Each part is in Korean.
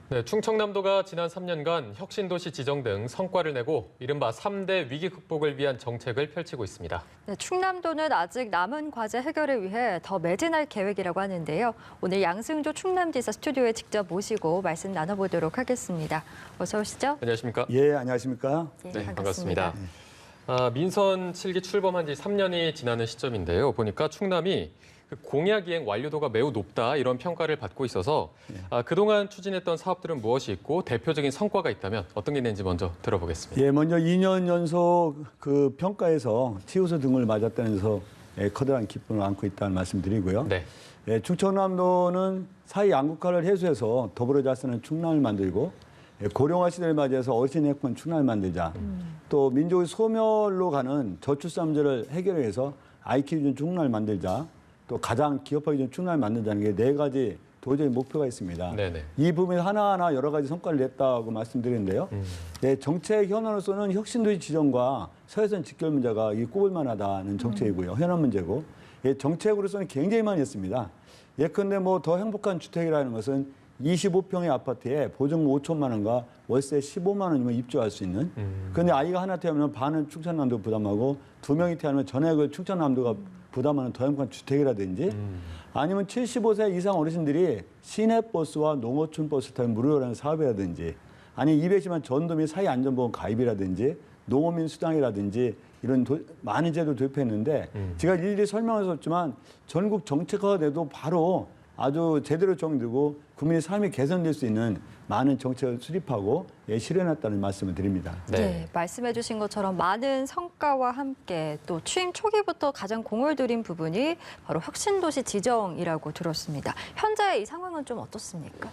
네, 충청남도가 지난 3년간 혁신도시 지정 등 성과를 내고 이른바 3대 위기 극복을 위한 정책을 펼치고 있습니다. 네, 충남도는 아직 남은 과제 해결을 위해 더 매진할 계획이라고 하는데요. 오늘 양승조 충남지사 스튜디오에 직접 모시고 말씀 나눠보도록 하겠습니다. 어서 오시죠. 안녕하십니까? 예, 안녕하십니까? 네, 반갑습니다. 민선 7기 출범한 지 3년이 지나는 시점인데요. 보니까 충남이 공약 이행 완료도가 매우 높다 이런 평가를 받고 있어서 그동안 추진했던 사업들은 무엇이 있고 대표적인 성과가 있다면 어떤 게 있는지 먼저 들어보겠습니다. 예, 먼저 2년 연속 그 평가에서 치우서 등을 맞았다면서 커다란 기쁨을 안고 있다는 말씀드리고요. 네. 예, 충청남도는 사회 양극화를 해소해서 더불어 잘 사는 충남을 만들고 고령화 시대를 맞이해서 어르신 해권 충남을 만들자. 또 민족의 소멸로 가는 저출산 문제를 해결해서 IQ 기준 충남을 만들자. 또 가장 기업화기 준 충남을 만들자는 게 4가지 도저히 목표가 있습니다. 네네. 이 부분에 하나하나 여러 가지 성과를 냈다고 말씀드리는데요. 네, 정책 현안으로서는 혁신도시 지정과 서해선 직결 문제가 꼽을 만하다는 정책이고요. 현안 문제고. 예, 정책으로서는 굉장히 많이 했습니다. 예컨대 뭐 더 행복한 주택이라는 것은 25평의 아파트에 보증금 5천만 원과 월세 15만 원이면 입주할 수 있는. 그런데 아이가 하나 태어나면 반은 충청남도 부담하고 2명이 태어나면 전액을 충청남도가 부담하는 더 행복한 주택이라든지 아니면 75세 이상 어르신들이 시내버스와 농어촌 버스 타면 무료라는 사업이라든지 아니 210만 전도민 사회안전보험 가입이라든지 농어민 수당이라든지 이런 많은 제도를 도입했는데 제가 일일이 설명할 수 없지만 전국 정책화가 돼도 바로 아주 제대로 정되고 국민의 삶이 개선될 수 있는 많은 정책을 수립하고 실현했다는 말씀을 드립니다. 네, 말씀해 주신 것처럼 많은 성과와 함께 또 취임 초기부터 가장 공을 들인 부분이 바로 혁신도시 지정이라고 들었습니다. 현재 이 상황은 좀 어떻습니까?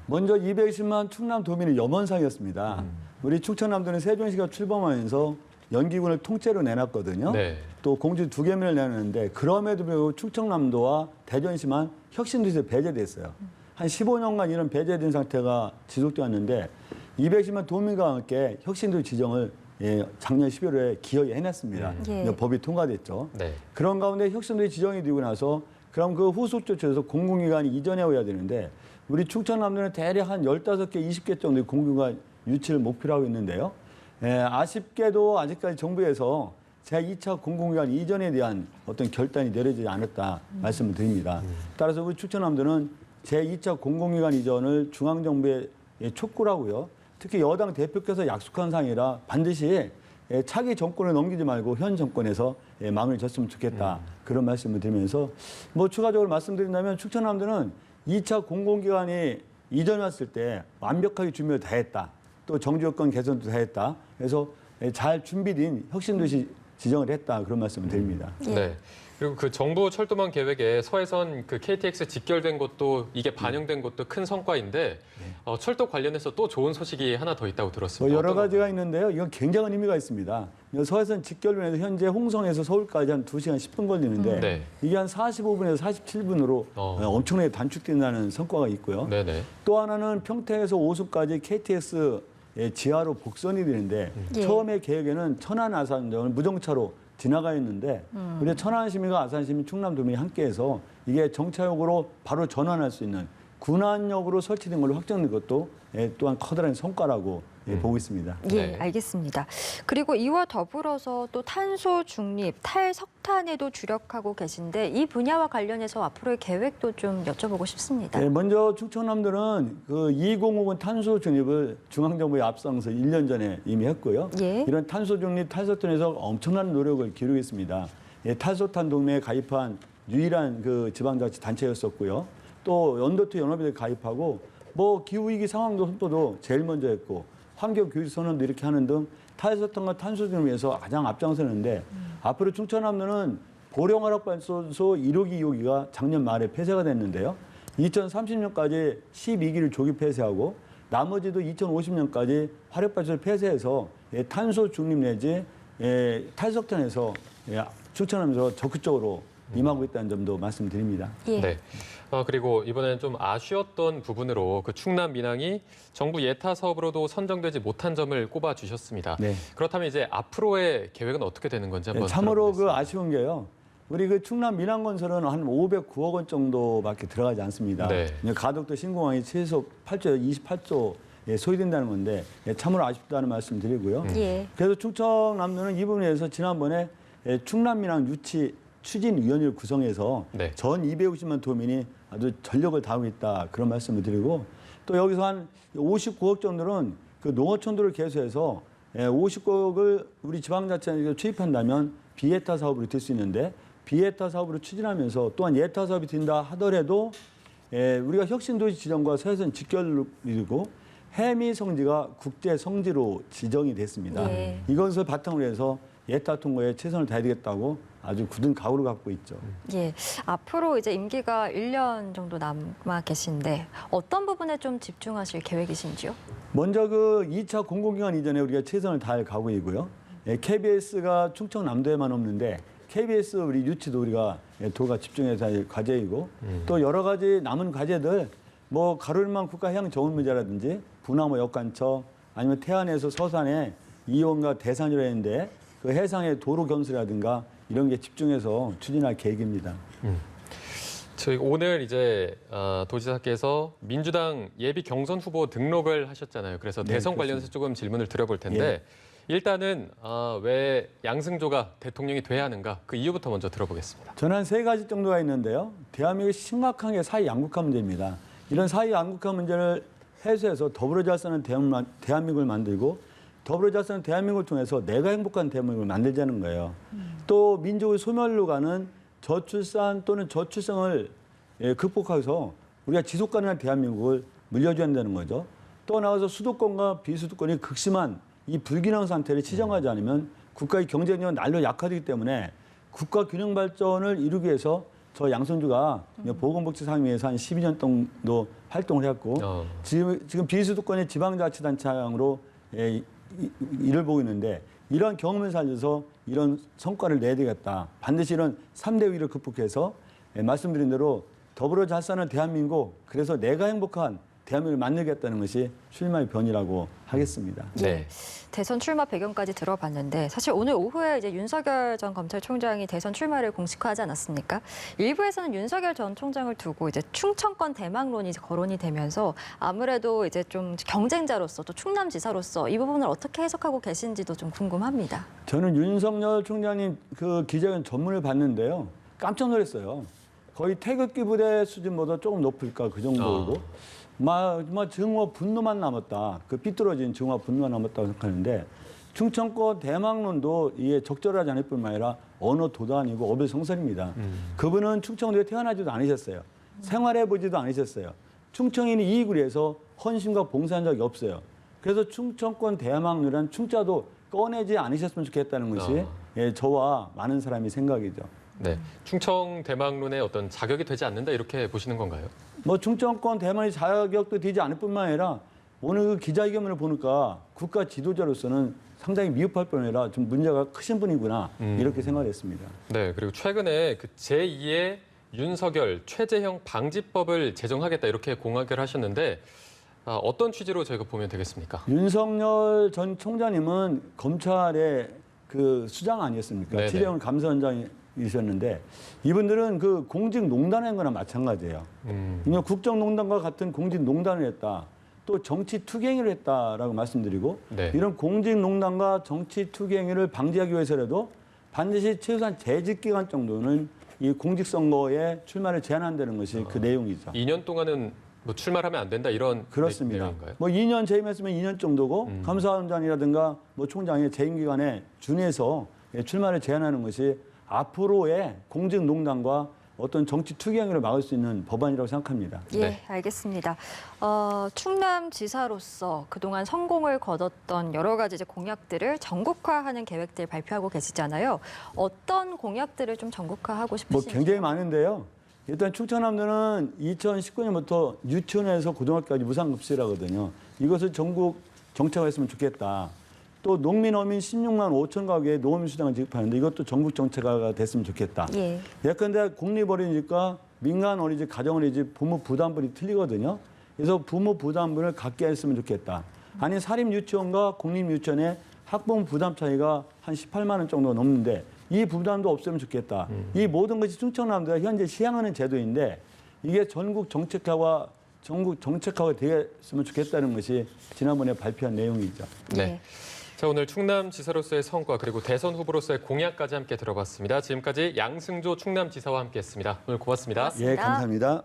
먼저 220만 충남도민의 염원상이었습니다. 우리 충청남도는 세종시가 출범하면서 연기군을 통째로 내놨거든요. 네. 또 공주 2개면을 내놨는데 그럼에도 불구하고 충청남도와 대전시만 혁신도시에 배제됐어요. 한 15년간 이런 배제된 상태가 지속되었는데 210만 도민과 함께 혁신도시 지정을 작년 11월에 기어이 해냈습니다. 법이 통과됐죠. 네. 그런 가운데 혁신도시 지정이 되고 나서 그럼 그 후속 조치에서 공공기관이 이전해 와야 되는데 우리 충청남도는 대략 한 15개, 20개 정도의 공공기관 유치를 목표로 하고 있는데요. 아쉽게도 아직까지 정부에서 제2차 공공기관 이전에 대한 어떤 결단이 내려지지 않았다 말씀을 드립니다. 따라서 우리 충청남도는 제2차 공공기관 이전을 중앙정부에 촉구를 하고요. 특히 여당 대표께서 약속한 사항이라 반드시 차기 정권을 넘기지 말고 현 정권에서 마무리 졌으면 좋겠다. 그런 말씀을 드리면서 뭐 추가적으로 말씀드린다면 충청남도는 2차 공공기관이 이전에 왔을 때 완벽하게 준비를 다 했다. 또 정주여건 개선도 다 했다. 그래서 잘 준비된 혁신도시 지정을 했다. 그런 말씀을 드립니다. 네. 그리고 그 정부 철도망 계획에 서해선 그 KTX 직결된 것도 이게 반영된 것도 큰 성과인데 철도 관련해서 또 좋은 소식이 하나 더 있다고 들었습니다. 여러 가지가 있는데요. 이건 굉장한 의미가 있습니다. 서해선 직결면에서 현재 홍성에서 서울까지 한 2시간 10분 걸리는데 네. 이게 한 45분에서 47분으로 엄청나게 단축된다는 성과가 있고요. 네네. 또 하나는 평택에서 오수까지 KTX 지하로 복선이 되는데 처음에 계획에는 천안 아산점을 무정차로 지나가 있는데 우리 천안 시민과 아산 시민, 충남도민이 함께해서 이게 정차역으로 바로 전환할 수 있는 군안역으로 설치된 걸로 확정된 것도 또한 커다란 성과라고 보고 있습니다. 예, 네. 알겠습니다. 그리고 이와 더불어서 또 탄소 중립, 탈석탄에도 주력하고 계신데 이 분야와 관련해서 앞으로의 계획도 좀 여쭤보고 싶습니다. 먼저 충청남도는 그 2050 탄소 중립을 중앙정부에 앞서서 1년 전에 이미 했고요. 이런 탄소 중립, 탈석탄에서 엄청난 노력을 기울이고 있습니다. 탈소탄 동맹에 가입한 유일한 그 지방자치 단체였었고요. 또 연도토 연합에 가입하고 뭐 기후위기 상황도 선포도 제일 먼저 했고 환경교육 선언도 이렇게 하는 등 탈석탄과 탄소 중립을 위해서 가장 앞장서는데 앞으로 충청남도는 고령화력발전소 1호기, 2호기가 작년 말에 폐쇄가 됐는데요. 2030년까지 12기를 조기 폐쇄하고 나머지도 2050년까지 화력발전소를 폐쇄해서 탄소 중립 내지 탈석탄에서 충청남도에서 적극적으로 임하고 있다는 점도 말씀드립니다. 네. 그리고 이번에는 좀 아쉬웠던 부분으로 그 충남 민항이 정부 예타 사업으로도 선정되지 못한 점을 꼽아 주셨습니다. 네. 그렇다면 이제 앞으로의 계획은 어떻게 되는 건지 한번 참으로 그 들어보겠습니다. 아쉬운 게요. 우리 그 충남 민항건설은 한 509억 원 정도밖에 들어가지 않습니다. 네. 가덕도 신공항이 최소 28조에 소요된다는 건데 참으로 아쉽다는 말씀 드리고요. 예. 그래서 충청남도는 이 부분에서 지난번에 충남민항 유치 추진위원회를 구성해서 네. 전 250만 도민이 아주 전력을 다하고 있다 그런 말씀을 드리고 또 여기서 한 59억 정도는 그 농어촌도를 개소해서 59억을 우리 지방자치단체가 투입한다면 비예타 사업으로 될 수 있는데 비예타 사업으로 추진하면서 또한 예타 사업이 된다 하더라도 우리가 혁신도시 지정과 서해선 직결을 이루고 해미 성지가 국제 성지로 지정이 됐습니다. 네. 이것을 바탕으로 해서 예타 통과에 최선을 다해야 되겠다고 아주 굳은 각오를 갖고 있죠. 예. 앞으로 이제 임기가 1년 정도 남아 계신데 어떤 부분에 좀 집중하실 계획이신지요? 먼저 그 2차 공공기관 이전에 우리가 최선을 다할 각오이고요. KBS가 충청남도에만 없는데 KBS 우리 유치도 우리가 도가 집중해서 할 과제이고 또 여러 가지 남은 과제들 뭐 가로일망 국가해양 정원 문제라든지 분화모 역관처 아니면 태안에서 서산에 이원과 대산이라 했는데 그 해상의 도로 건설이라든가 이런 게 집중해서 추진할 계획입니다. 저희 오늘 이제 도지사께서 민주당 예비 경선 후보 등록을 하셨잖아요. 그래서 네, 대선 그렇습니다. 관련해서 조금 질문을 드려볼 텐데 예. 일단은 왜 양승조가 대통령이 돼야 하는가 그 이유부터 먼저 들어보겠습니다. 저는 한 3가지 정도가 있는데요. 대한민국이 심각한 게 사회 양극화 문제입니다. 이런 사회 양극화 문제를 해소해서 더불어 잘 사는 대한민국을 만들고 더불어 잘 사는 대한민국을 통해서 내가 행복한 대한민국을 만들자는 거예요. 또 민족의 소멸로 가는 저출산 또는 저출생을 극복해서 우리가 지속 가능한 대한민국을 물려줘야 한다는 거죠. 또 나가서 수도권과 비수도권이 극심한 이 불균형 상태를 치정하지 않으면 국가의 경쟁력은 날로 약화되기 때문에 국가 균형 발전을 이루기 위해서 저 양승주가 보건복지상위에서 한 12년 정도 활동을 했고 지금 비수도권의 지방자치단체장으로 일을 보고 있는데 이런 경험을 살려서 이런 성과를 내야 되겠다. 반드시 이런 3대 위기를 극복해서 말씀드린 대로 더불어 잘 사는 대한민국 그래서 내가 행복한 대한민국을 만들겠다는 것이 출마의 변이라고 하겠습니다. 네. 대선 출마 배경까지 들어봤는데 사실 오늘 오후에 이제 윤석열 전 검찰총장이 대선 출마를 공식화하지 않았습니까? 일부에서는 윤석열 전 총장을 두고 이제 충청권 대망론이 이제 거론이 되면서 아무래도 이제 좀 경쟁자로서 또 충남지사로서 이 부분을 어떻게 해석하고 계신지도 좀 궁금합니다. 저는 윤석열 총장님 그 기자회견 전문을 봤는데요. 깜짝 놀랐어요. 거의 태극기 부대 수준보다 조금 높을까 그 정도이고 증오 분노만 남았다. 그 삐뚤어진 증오 분노만 남았다고 생각하는데 충청권 대망론도 이게 적절하지 않을 뿐만 아니라 언어 도단이고 어불성설입니다. 그분은 충청도에 태어나지도 않으셨어요. 생활해보지도 않으셨어요. 충청인이 이익을 위해서 헌신과 봉사한 적이 없어요. 그래서 충청권 대망론이란 충자도 꺼내지 않으셨으면 좋겠다는 것이 저와 많은 사람이 생각이죠. 네. 충청 대망론의 어떤 자격이 되지 않는다 이렇게 보시는 건가요? 뭐 충청권 대만의 자격도 되지 않을 뿐만 아니라 오늘 그 기자회견을 보니까 국가 지도자로서는 상당히 미흡할 뿐 아니라 좀 문제가 크신 분이구나 이렇게 생각했습니다. 네. 그리고 최근에 그 제2의 윤석열 최재형 방지법을 제정하겠다 이렇게 공약을 하셨는데 어떤 취지로 저희가 보면 되겠습니까? 윤석열 전 총장님은 검찰의 그 수장 아니었습니까? 네네. 최재형 감사원장이셨는데 이분들은 그 공직농단을 한 거나 마찬가지예요. 국정농단과 같은 공직농단을 했다. 또 정치투쟁을 했다라고 말씀드리고 네. 이런 공직농단과 정치투쟁을 방지하기 위해서라도 반드시 최소한 재직기간 정도는 이 공직선거에 출마를 제한한다는 것이 그 내용이죠. 2년 동안은 뭐 출마하면 안 된다 이런 그렇습니다. 내용인가요? 뭐 2년 재임했으면 2년 정도고 감사원장이라든가 뭐 총장의 재임 기간에 준해서 출마를 제한하는 것이 앞으로의 공직농단과 어떤 정치 투쟁을 막을 수 있는 법안이라고 생각합니다. 예, 네. 알겠습니다. 충남지사로서 그동안 성공을 거뒀던 여러 가지 이제 공약들을 전국화하는 계획들 발표하고 계시잖아요. 어떤 공약들을 좀 전국화하고 뭐 싶으신지? 굉장히 많은데요. 일단 충청남도는 2019년부터 유치원에서 고등학교까지 무상급식이라거든요. 이것을 전국 정책화했으면 좋겠다. 또 농민, 어민 16만 5천 가구에 농업인수당을 지급하는데 이것도 전국 정책화가 됐으면 좋겠다. 예. 예컨대 공립어린이집과 민간 어린이집, 가정어린이집 부모 부담분이 틀리거든요. 그래서 부모 부담분을 갖게 했으면 좋겠다. 아니 사립유치원과 공립유치원의 학부모 부담 차이가 한 18만 원 정도 넘는데 이 부담도 없으면 좋겠다. 이 모든 것이 충청남도가 현재 시행하는 제도인데 이게 전국 정책화가 되었으면 좋겠다는 것이 지난번에 발표한 내용이죠. 네. 자, 오늘 충남지사로서의 성과 그리고 대선 후보로서의 공약까지 함께 들어봤습니다. 지금까지 양승조 충남지사와 함께했습니다. 오늘 고맙습니다. 고맙습니다. 예, 감사합니다.